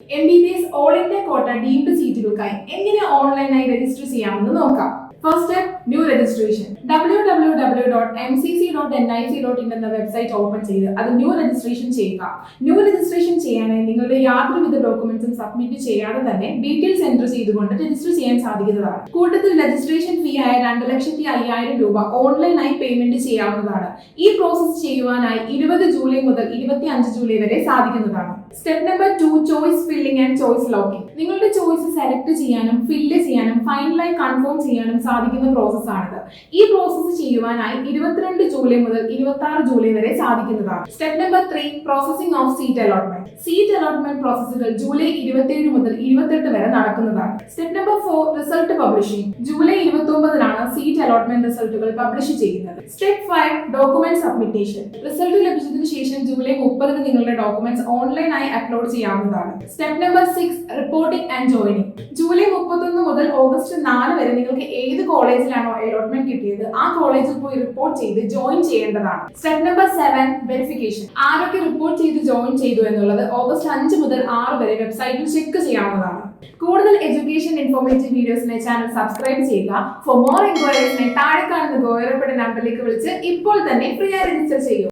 Mbbs All India quota deemed സീറ്റുകൾക്കായി എങ്ങനെ ഓൺലൈനായി register ചെയ്യാമെന്ന് നോക്കാം. First step, new registration. www.mcc.nic.in എന്ന വെബ്സൈറ്റ് ഓപ്പൺ ചെയ്ത് അത് ന്യൂ രജിസ്ട്രേഷൻ ചെയ്യുക. ന്യൂ രജിസ്ട്രേഷൻ ചെയ്യാനായി നിങ്ങളുടെ യാതൊരുവിധ ഡോക്യുമെന്റ്സും സബ്മിറ്റ് ചെയ്യാതെ തന്നെ ഡീറ്റെയിൽസ് എൻ്റർ ചെയ്തുകൊണ്ട് രജിസ്റ്റർ ചെയ്യാൻ സാധിക്കുന്നതാണ്. കൂട്ടത്തിൽ രജിസ്ട്രേഷൻ ഫീ ആയ 2,50,000 രൂപ ഓൺലൈനായി പേയ്മെന്റ് ചെയ്യാവുന്നതാണ്. ഈ പ്രോസസ് ചെയ്യുവാനായി 20 ജൂലൈ മുതൽ 25 ജൂലൈ വരെ സാധിക്കുന്നതാണ്. Step number 2, choice filling and choice locking. നിങ്ങളുടെ ചോയ്സ് സെലക്ട് ചെയ്യാനും ഫില്ല് ചെയ്യാനും ഫൈനലായി കൺഫേം ചെയ്യാനും സാധിക്കുന്ന പ്രോസസ് ആണിത്. ഈ പ്രോസസ് ചെയ്യുവാനായി 22 ജൂലൈ മുതൽ 26 ജൂലൈ വരെ സാധിക്കുന്നതാണ്. Step number 3, processing of seat allotment. Seat allotment പ്രോസസ്സുകൾ ജൂലൈ 27 മുതൽ 28 വരെ നടക്കുന്നതാണ്. Step number 4, result publishing. July 29 seat allotment റിസൾട്ടുകൾ പബ്ലിഷ് ചെയ്യുന്നത്. Step 5, document submitation. റിസൾട്ട് ലഭിച്ചതിന് ശേഷം ജൂലൈ 30 നിങ്ങളുടെ ഡോക്യുമെന്റ്സ് ഓൺലൈനായി അപ്ലോഡ് ചെയ്യാവുന്നതാണ്. Step number 6, reporting and joining. July 31 മുതൽ ഓഗസ്റ്റ് 4 വരെ നിങ്ങൾക്ക് ഏത് കോളേജിലാണോ അലോട്ട്മെന്റ് കിട്ടിയത് ആ കോളേജിൽ പോയി റിപ്പോർട്ട് ചെയ്ത് ജോയിൻ ചെയ്യേണ്ടതാണ്. Step number 7, verification. ആരൊക്കെ റിപ്പോർട്ട് ചെയ്ത് ജോയിൻ ചെയ്തു എന്നുള്ളത് ഓഗസ്റ്റ് 5 മുതൽ 6 വരെ വെബ്സൈറ്റിൽ ചെക്ക് ചെയ്യാവുന്നതാണ്. കൂടുതൽ എഡ്യൂക്കേഷൻ ഇൻഫോർമേറ്റീവ് വീഡിയോസിനെ ചാനൽ സബ്സ്ക്രൈബ് ചെയ്യുക. ഫോർ മോർ എൻക്വയറീസിനെ താഴെ കാണുന്ന ഗോയറപ്പയുടെ നമ്പറിലേക്ക് വിളിച്ച് ഇപ്പോൾ തന്നെ ഫ്രീ ആയി രജിസ്റ്റർ ചെയ്യൂ.